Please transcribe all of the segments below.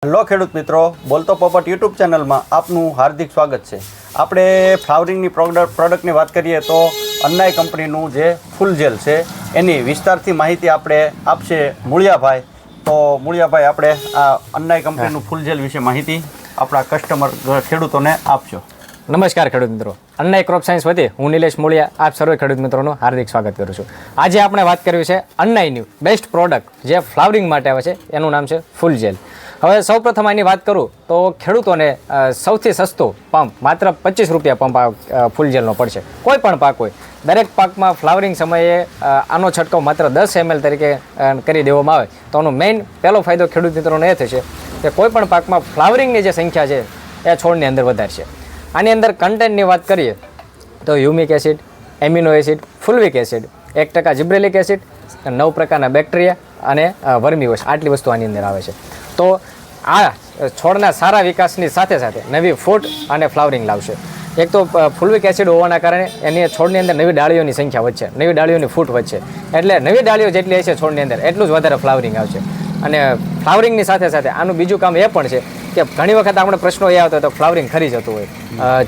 Hello ખેડૂત મિત્રો, બોલતો પોપટ યુટ્યુબ ચેનલમાં આપનું હાર્દિક સ્વાગત છે. આપણે ફ્લાવરિંગની પ્રોડક્ટની વાત કરીએ તો અન્નાઈ કંપનીનું જે ફૂલ જેલ છે એની વિસ્તારથી માહિતી આપણે આપશે મૂળિયાભાઈ. તો મૂળિયાભાઈ, આપણે આ અન્નાઈ કંપનીનું ફૂલ જેલ વિશે માહિતી આપણા કસ્ટમર ખેડૂતોને આપશો. નમસ્કાર ખેડૂત મિત્રો, અન્નાઈ ક્રોપ સાયન્સ વતી હું નિલેશ મૂળિયા આપ સર્વે ખેડૂત મિત્રોનું હાર્દિક સ્વાગત કરું છું. આજે આપણે વાત કરવી છે અન્નાઈની બેસ્ટ પ્રોડક્ટ જે ફ્લાવરિંગ માટે આવે છે, એનું નામ છે ફૂલ જેલ. હવે સૌપ્રથમ આની વાત કરું તો ખેડૂતોને સૌથી સસ્તો પંપ માત્ર 25 રૂપિયા પંપ ફૂલ જેલનો પડશે. કોઈ પણ પાક હોય, દરેક પાકમાં ફ્લાવરિંગ સમયે આનો છંટકાવ માત્ર 10 ml તરીકે કરી દેવામાં આવે તો આનો મેઇન પહેલો ફાયદો ખેડૂત મિત્રોને એ થશે કે કોઈ પણ પાકમાં ફ્લાવરિંગની જે સંખ્યા છે એ છોડની અંદર વધારશે. આની અંદર કન્ટેન્ટની વાત કરીએ તો humic acid, amino acid, fulvic acid, 1% gibberellic acid, 9 પ્રકારના બેક્ટેરિયા અને વર્મીવોશ, આટલી વસ્તુ આની અંદર આવે છે. તો આ છોડના સારા વિકાસની સાથે સાથે નવી ફૂટ અને ફ્લાવરિંગ લાવશે. એક તો ફુલ્વિક એસિડ હોવાના કારણે એની છોડની અંદર નવી ડાળીઓની સંખ્યા વધશે, નવી ડાળીઓની ફૂટ વધશે. એટલે નવી ડાળીઓ જેટલી હશે છોડની અંદર એટલું જ વધારે ફ્લાવરિંગ આવશે. અને ફ્લાવરિંગની સાથે સાથે આનું બીજું કામ એ પણ છે કે ઘણી વખત આપણે પ્રશ્નો એ આવતો હોય તો ફ્લાવરિંગ ખરી જતું હોય,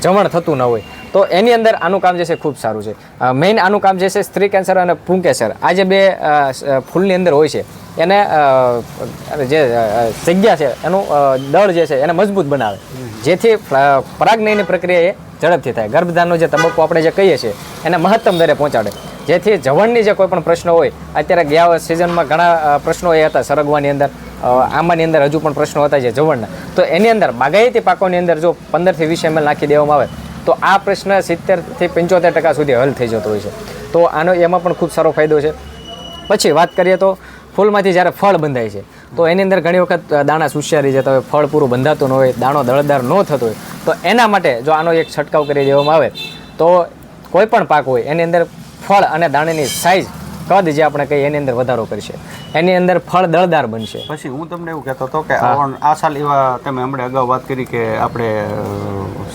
જમણ થતું ન હોય, તો એની અંદર આનું કામ જે છે ખૂબ સારું છે. મેઇન આનું કામ જે છે સ્ત્રી કેન્સર અને પુંકેસર, આ જે બે ફૂલની અંદર હોય છે એને જે જગ્યા છે એનું દળ જે છે એને મજબૂત બનાવે, જેથી પરાગનયની પ્રક્રિયા એ ઝડપથી થાય. ગર્ભધારણનો જે તબક્કો આપણે જે કહીએ છીએ એને મહત્તમ દરે પહોંચાડે, જેથી જવણની જે કોઈ પણ પ્રશ્નો હોય, અત્યારે ગયા સિઝનમાં ઘણા પ્રશ્નો એ હતા સરગવાની અંદર, આંબાની અંદર હજુ પણ પ્રશ્નો હતા જે જવણના, તો એની અંદર બાગાયતી પાકોની અંદર જો 15 થી 20 ml નાખી દેવામાં આવે તો આ પ્રશ્ન 70 થી 75% સુધી હલ થઈ જતો હોય છે. તો આનો એમાં પણ ખૂબ સારો ફાયદો છે. પછી વાત કરીએ તો ફૂલમાંથી જ્યારે ફળ બંધાય છે તો એની અંદર ઘણી વખત દાણા સુસ્યારી જતા હોય, ફળ પૂરું બંધાતું ન હોય, દાણો દળદાર ન થતો હોય, તો એના માટે જો આનો એક છંટકાવ કરી દેવામાં આવે તો કોઈ પણ પાક હોય એની અંદર ફળ અને દાણાની સાઇઝ, કદ જે આપણે કહીએ એની અંદર વધારો કરશે, એની અંદર ફળ દળદાર બનશે. પછી હું તમને એવું કહેતો હતો કે આ સાલ એવા તમે હમણાં અગાઉ વાત કરી કે આપણે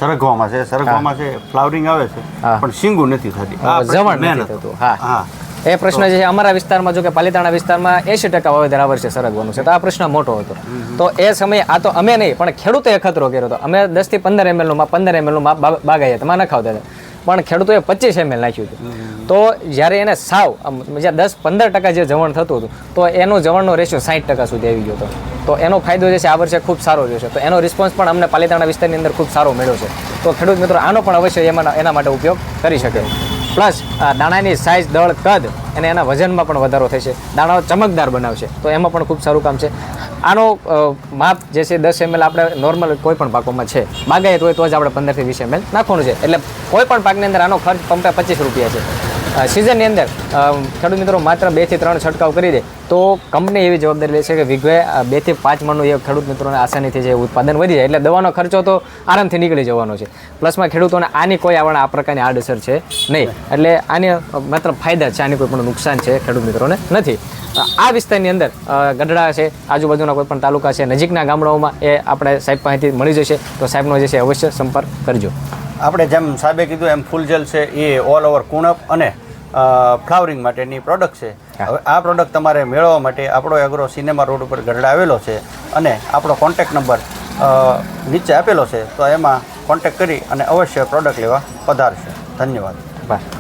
સરગવામાં છે ફ્લાવરિંગ આવે છે પણ શીંગું નથી થતી, જવણ નથી થતું. હા, એ પ્રશ્ન જે છે અમારા વિસ્તારમાં, જો કે પાલીતાણા વિસ્તારમાં 80% વાવેતર આ વર્ષે સરગવાનું છે, તો આ પ્રશ્ન મોટો હતો. તો એ સમયે આ તો અમે નહીં પણ ખેડૂતોએ ખતરો કર્યો હતો. અમે 10 થી 15 ml નું 15 ml નું બાગાયતમાં નખાવતા હતા, પણ ખેડૂતોએ 25 ml નાખ્યું હતું. તો જ્યારે એને સાવ 10-15% જે જવણ થતું હતું તો એનો જવણનો રેશિયો 60% સુધી આવી ગયો હતો. તો એનો ફાયદો જે છે આ વર્ષે ખૂબ સારો રહ્યો છે. તો એનો રિસ્પોન્સ પણ અમને પાલીતાણા વિસ્તારની અંદર ખૂબ સારો મળ્યો છે. તો ખેડૂત મિત્રો આનો પણ અવશ્ય એના માટે ઉપયોગ કરી શકે. પ્લસ દાણાની સાઇઝ, દળ, કદ અને એના વજનમાં પણ વધારો થશે, દાણાઓ ચમકદાર બનાવશે, તો એમાં પણ ખૂબ સારું કામ છે. આનો માપ જે છે 10 ml આપણે નોર્મલ કોઈ પણ પાકોમાં છે, બાગાયત હોય તો જ આપણે 15 થી 20 ml નાખવાનું છે. એટલે કોઈ પણ પાકની અંદર આનો ખર્ચ પંપે 25 રૂપિયા છે. સિઝનની અંદર ખેડૂત મિત્રો માત્ર 2 થી 3 છંટકાવ કરી દે તો કંપની એવી જવાબદારી લે છે કે વીઘે 2 થી 5 મણનું એ ખેડૂત મિત્રોને આસાનીથી જે ઉત્પાદન વધી જાય. એટલે દવાનો ખર્ચો તો આરામથી નીકળી જવાનો છે. પ્લસમાં ખેડૂતોને આની કોઈ આ પ્રકારની આડઅસર છે નહીં. એટલે આની માત્ર ફાયદા છે, આની કોઈ પણ નુકસાન છે ખેડૂત મિત્રોને નથી. આ વિસ્તારની અંદર ગઢડા છે, આજુબાજુના કોઈ પણ તાલુકા છે, નજીકના ગામડાઓમાં એ આપણે સાહેબ પાસેથી મળી જશે, તો સાહેબનો જે છે અવશ્ય સંપર્ક કરજો. આપણે જેમ સાહેબે કીધું એમ ફૂલ જેલ છે એ ઓલ ઓવર કુણપ અને ફ્લાવરિંગ માટેની પ્રોડક્ટ છે. હવે આ પ્રોડક્ટ તમારે મેળવવા માટે આપણો એગ્રો સિનેમા રોડ ઉપર ગઢડા આવેલો છે અને આપણો કોન્ટેક્ટ નંબર નીચે આપેલો છે, તો એમાં કોન્ટેક્ટ કરી અને અવશ્ય પ્રોડક્ટ લેવા પધારશો. ધન્યવાદ. બાય.